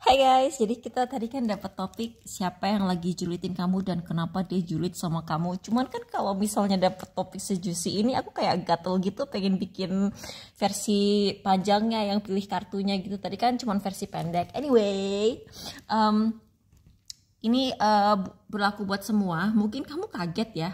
Hai guys, jadi kita tadi kan dapat topik siapa yang lagi julitin kamu dan kenapa dia julid sama kamu. Cuman kan kalau misalnya dapat topik sejusi ini, aku kayak gatel gitu pengen bikin versi panjangnya yang pilih kartunya gitu. Tadi kan cuman versi pendek. Anyway, ini berlaku buat semua. Mungkin kamu kaget ya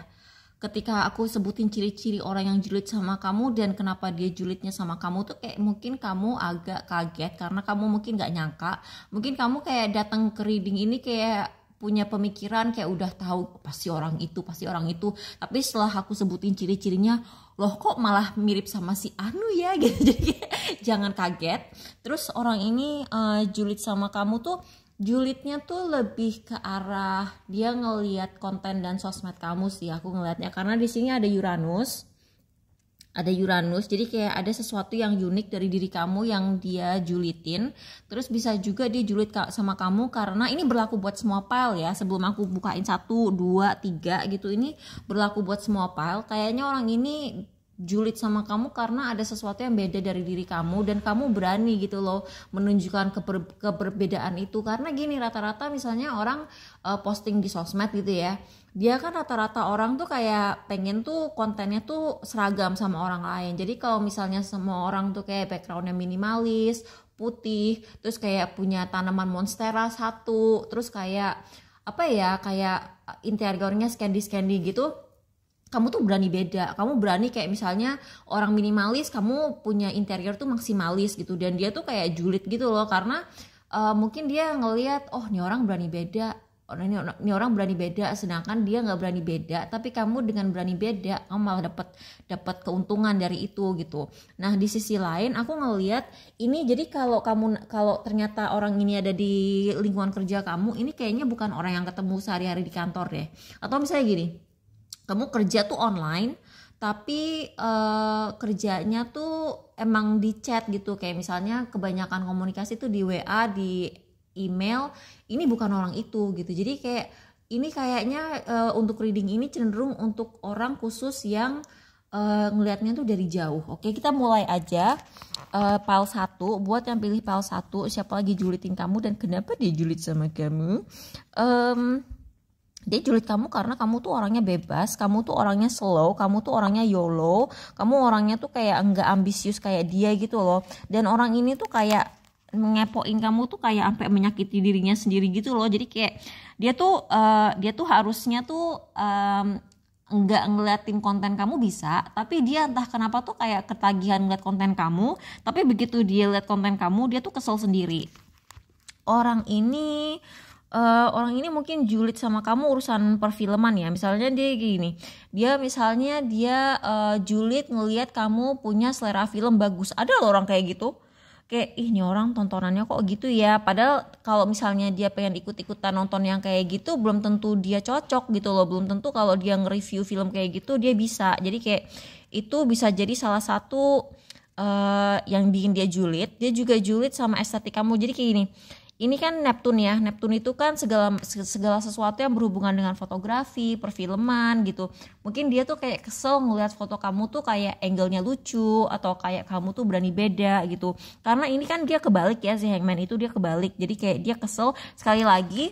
ketika aku sebutin ciri-ciri orang yang julid sama kamu dan kenapa dia julidnya sama kamu tuh kayak mungkin kamu agak kaget karena kamu mungkin gak nyangka. Mungkin kamu kayak datang ke reading ini kayak punya pemikiran kayak udah tahu pasti orang itu. Tapi setelah aku sebutin ciri-cirinya, loh kok malah mirip sama si Anu ya gitu. Jadi jangan kaget. Terus orang ini julid sama kamu tuh, julidnya tuh lebih ke arah dia ngelihat konten dan sosmed kamu sih, aku ngelihatnya karena di sini ada Uranus, jadi kayak ada sesuatu yang unik dari diri kamu yang dia julitin. Terus bisa juga dia julid sama kamu karena ini berlaku buat semua pile ya. Sebelum aku bukain 1, 2, 3 gitu, ini berlaku buat semua pile. Kayaknya orang ini julid sama kamu karena ada sesuatu yang beda dari diri kamu dan kamu berani gitu loh menunjukkan keberbedaan itu. Karena gini, rata-rata misalnya orang posting di sosmed gitu ya, dia kan rata-rata orang tuh kayak pengen tuh kontennya tuh seragam sama orang lain. Jadi kalau misalnya semua orang tuh kayak backgroundnya minimalis, putih, terus kayak punya tanaman monstera satu, terus kayak apa ya, kayak interiornya candy gitu, kamu tuh berani beda. Kamu berani kayak misalnya orang minimalis, kamu punya interior tuh maksimalis gitu. Dan dia tuh kayak julid gitu loh. Karena mungkin dia ngelihat, oh ini orang berani beda, ini orang berani beda, sedangkan dia nggak berani beda. Tapi kamu dengan berani beda, kamu malah dapat keuntungan dari itu gitu. Nah di sisi lain aku ngelihat ini, jadi kalau ternyata orang ini ada di lingkungan kerja kamu, ini kayaknya bukan orang yang ketemu sehari-hari di kantor deh. Atau misalnya gini, kamu kerja tuh online tapi kerjanya tuh emang di chat gitu, kayak misalnya kebanyakan komunikasi tuh di WA, di email. Ini bukan orang itu gitu. Jadi kayak ini kayaknya untuk reading ini cenderung untuk orang khusus yang ngelihatnya tuh dari jauh. Oke, kita mulai aja. Pile 1, buat yang pilih pile 1, siapa lagi julitin kamu dan kenapa dia julid sama kamu? Dia julid kamu karena kamu tuh orangnya bebas, kamu tuh orangnya slow, kamu tuh orangnya YOLO, kamu orangnya tuh kayak enggak ambisius kayak dia gitu loh. Dan orang ini tuh kayak ngepoin kamu tuh kayak sampai menyakiti dirinya sendiri gitu loh. Jadi kayak dia tuh harusnya tuh enggak ngeliatin konten kamu bisa, tapi dia entah kenapa tuh kayak ketagihan ngeliat konten kamu. Tapi begitu dia lihat konten kamu, dia tuh kesel sendiri. Orang ini mungkin julid sama kamu urusan perfilman ya. Misalnya dia gini, dia julid ngelihat kamu punya selera film bagus. Ada loh orang kayak gitu, kayak ini orang tontonannya kok gitu ya. Padahal kalau misalnya dia pengen ikut-ikutan nonton yang kayak gitu, belum tentu dia cocok gitu loh. Belum tentu kalau dia nge-review film kayak gitu dia bisa. Jadi kayak itu bisa jadi salah satu yang bikin dia julid. Dia juga julid sama estetik kamu. Jadi kayak gini, ini kan Neptune ya. Neptune itu kan segala sesuatu yang berhubungan dengan fotografi, perfilman gitu. Mungkin dia tuh kayak kesel ngelihat foto kamu tuh kayak angle-nya lucu, atau kayak kamu tuh berani beda gitu. Karena ini kan dia kebalik ya, si Hangman itu dia kebalik. Jadi kayak dia kesel. Sekali lagi,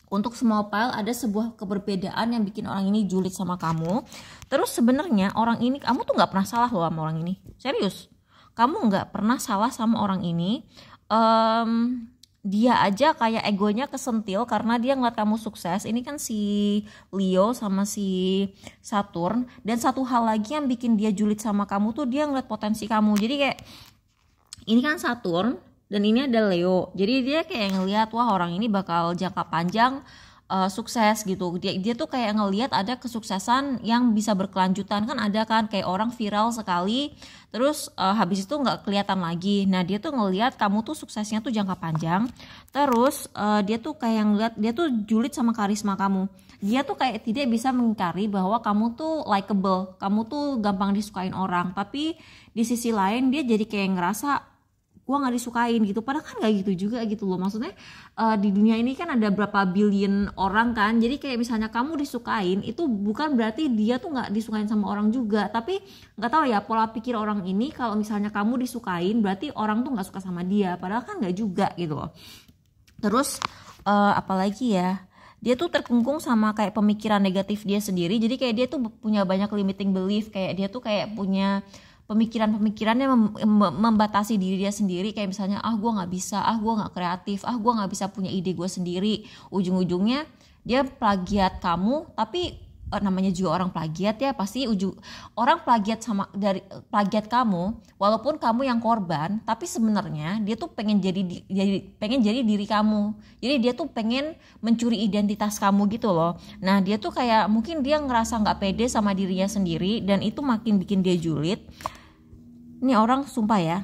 untuk semua pile ada sebuah keberbedaan yang bikin orang ini julid sama kamu. Terus sebenarnya orang ini, kamu tuh nggak pernah salah loh sama orang ini. Serius, kamu nggak pernah salah sama orang ini. Dia aja kayak egonya kesentil karena dia ngeliat kamu sukses. Ini kan si Leo sama si Saturn. Dan satu hal lagi yang bikin dia julid sama kamu tuh dia ngeliat potensi kamu. Jadi kayak ini kan Saturn dan ini ada Leo. Jadi dia kayak ngeliat, wah orang ini bakal jangka panjang sukses gitu. Dia tuh kayak ngelihat ada kesuksesan yang bisa berkelanjutan. Kan ada kan kayak orang viral sekali terus habis itu nggak kelihatan lagi. Nah dia tuh ngelihat kamu tuh suksesnya tuh jangka panjang. Terus dia tuh kayak ngelihat, dia tuh julid sama karisma kamu. Dia tuh kayak tidak bisa mengingkari bahwa kamu tuh likable, kamu tuh gampang disukain orang. Tapi di sisi lain dia jadi kayak ngerasa gue nggak disukain gitu, padahal kan nggak gitu juga gitu loh. Maksudnya di dunia ini kan ada berapa billion orang kan, jadi kayak misalnya kamu disukain itu bukan berarti dia tuh nggak disukain sama orang juga. Tapi nggak tahu ya pola pikir orang ini, kalau misalnya kamu disukain berarti orang tuh nggak suka sama dia, padahal kan nggak juga gitu loh. Terus apalagi ya, dia tuh terkungkung sama kayak pemikiran negatif dia sendiri. Jadi kayak dia tuh punya banyak limiting belief, kayak dia tuh kayak punya pemikiran-pemikiran yang membatasi diri dia sendiri. Kayak misalnya, gue nggak bisa, gue nggak kreatif, gue nggak bisa punya ide gue sendiri. Ujung-ujungnya dia plagiat kamu, tapi namanya juga orang plagiat ya, pasti orang plagiat dari plagiat kamu, walaupun kamu yang korban, tapi sebenarnya dia tuh pengen jadi diri kamu. Jadi dia tuh pengen mencuri identitas kamu gitu loh. Nah, dia tuh kayak mungkin dia ngerasa nggak pede sama dirinya sendiri, dan itu makin bikin dia julid. Ini orang sumpah ya,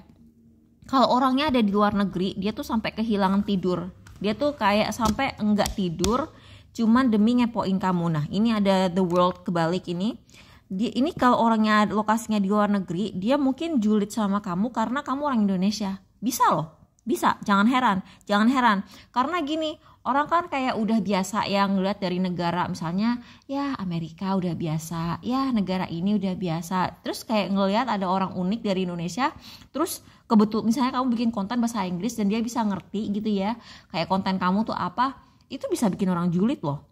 kalau orangnya ada di luar negeri, dia tuh sampai kehilangan tidur. Dia tuh kayak sampai enggak tidur cuman demi ngepoin kamu. Nah, ini ada the world kebalik ini. Ini kalau orangnya lokasinya di luar negeri, dia mungkin julid sama kamu karena kamu orang Indonesia. Bisa loh. Bisa, jangan heran. Karena gini, orang kan kayak udah biasa yang ngeliat dari negara, misalnya ya Amerika udah biasa, ya negara ini udah biasa. Terus kayak ngeliat ada orang unik dari Indonesia, terus kebetulan misalnya kamu bikin konten bahasa Inggris dan dia bisa ngerti gitu ya, kayak konten kamu tuh apa, itu bisa bikin orang julid loh.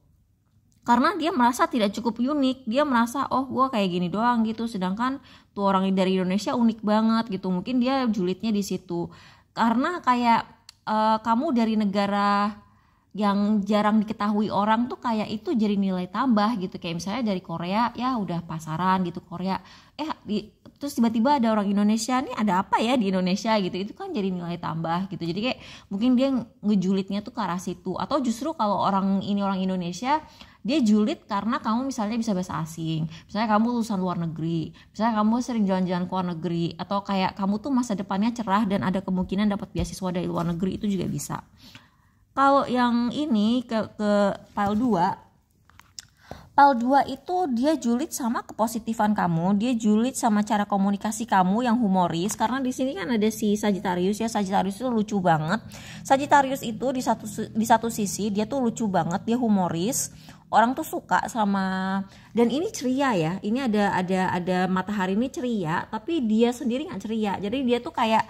Karena dia merasa tidak cukup unik, dia merasa gue kayak gini doang gitu, sedangkan tuh orang dari Indonesia unik banget gitu. Mungkin dia julidnya di situ. Karena kayak kamu dari negara yang jarang diketahui orang tuh kayak itu jadi nilai tambah gitu. Kayak misalnya dari Korea, ya udah pasaran gitu Korea. Terus tiba-tiba ada orang Indonesia, nih ada apa ya di Indonesia gitu, itu kan jadi nilai tambah gitu. Jadi kayak mungkin dia ngejulidnya tuh ke arah situ. Atau justru kalau orang Indonesia, dia julid karena kamu misalnya bisa bahasa asing, misalnya kamu lulusan luar negeri, misalnya kamu sering jalan-jalan ke luar negeri, atau kayak kamu tuh masa depannya cerah dan ada kemungkinan dapat beasiswa dari luar negeri, itu juga bisa. Kalau yang ini ke file 2 itu dia julid sama kepositifan kamu, dia julid sama cara komunikasi kamu yang humoris. Karena di sini kan ada si Sagittarius ya, Sagittarius itu lucu banget. Sagittarius itu di satu sisi dia tuh lucu banget, dia humoris. Orang tuh suka sama, dan ini ceria ya. Ini ada matahari ini ceria, tapi dia sendiri nggak ceria. Jadi dia tuh kayak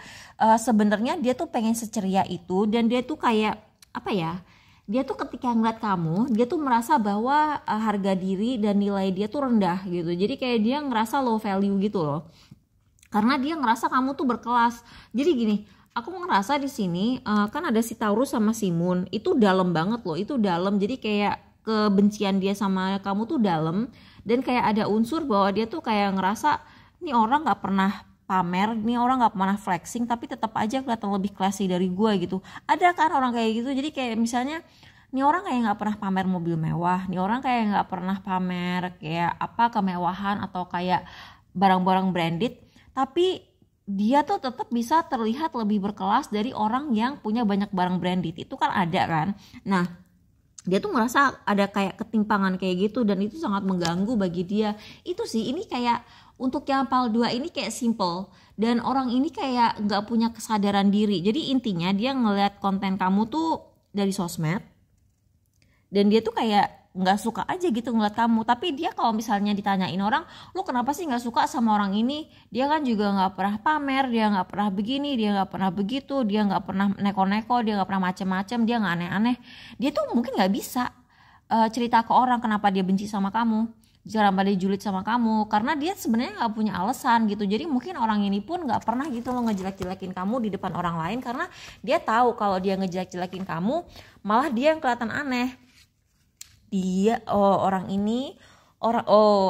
sebenarnya dia tuh pengen seceria itu, dan dia tuh kayak apa ya? Dia tuh ketika ngeliat kamu, dia tuh merasa bahwa harga diri dan nilai dia tuh rendah gitu. Jadi kayak dia ngerasa low value gitu loh. Karena dia ngerasa kamu tuh berkelas. Jadi gini, aku ngerasa di sini kan ada si Taurus sama si Moon, itu dalam banget loh, itu dalam. Jadi kayak kebencian dia sama kamu tuh dalam, dan kayak ada unsur bahwa dia tuh kayak ngerasa ini orang nggak pernah pamer, nih orang nggak pernah flexing, tapi tetap aja kelihatan lebih classy dari gue gitu. Ada kan orang kayak gitu. Jadi kayak misalnya nih orang kayak nggak pernah pamer mobil mewah, nih orang kayak nggak pernah pamer kayak apa kemewahan atau kayak barang-barang branded, tapi dia tuh tetap bisa terlihat lebih berkelas dari orang yang punya banyak barang branded. Itu kan ada kan. Nah, dia tuh merasa ada kayak ketimpangan kayak gitu, dan itu sangat mengganggu bagi dia. Itu sih, ini kayak untuk yang PAL 2 ini kayak simple, dan orang ini kayak gak punya kesadaran diri. Jadi intinya dia ngeliat konten kamu tuh dari sosmed, dan dia tuh kayak nggak suka aja gitu ngeliat kamu. Tapi dia kalau misalnya ditanyain orang, lu kenapa sih nggak suka sama orang ini, dia kan juga nggak pernah pamer, dia nggak pernah begini, dia nggak pernah begitu, dia nggak pernah neko-neko, dia nggak pernah macem-macem, dia nggak aneh-aneh. Dia tuh mungkin nggak bisa cerita ke orang kenapa dia benci sama kamu, kenapa dia julid sama kamu, karena dia sebenarnya nggak punya alasan gitu. Jadi mungkin orang ini pun nggak pernah gitu loh ngejelek-jelekin kamu di depan orang lain, karena dia tahu kalau dia ngejelek-jelekin kamu, malah dia yang kelihatan aneh. Dia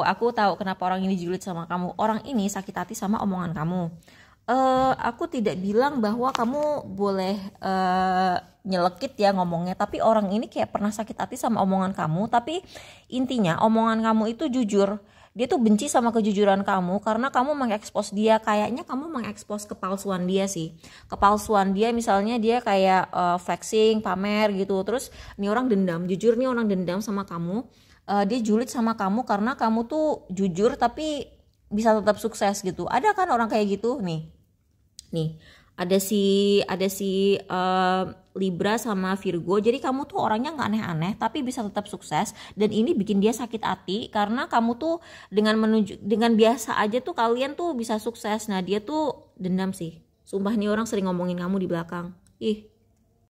aku tahu kenapa orang ini julid sama kamu. Orang ini sakit hati sama omongan kamu. Aku tidak bilang bahwa kamu boleh nyelekit ya ngomongnya, tapi orang ini kayak pernah sakit hati sama omongan kamu. Tapi intinya omongan kamu itu jujur. Dia tuh benci sama kejujuran kamu karena kamu mengekspos dia. Kayaknya kamu mengekspos kepalsuan dia sih. Kepalsuan dia, misalnya dia kayak flexing, pamer gitu. Terus nih orang dendam, jujur nih orang dendam sama kamu. Dia julid sama kamu karena kamu tuh jujur tapi bisa tetap sukses gitu. Ada kan orang kayak gitu nih. Ada si Libra sama Virgo. Jadi kamu tuh orangnya nggak aneh-aneh tapi bisa tetap sukses, dan ini bikin dia sakit hati karena kamu tuh dengan biasa aja tuh kalian tuh bisa sukses. Nah, dia tuh dendam sih. Sumpah nih orang sering ngomongin kamu di belakang. Ih,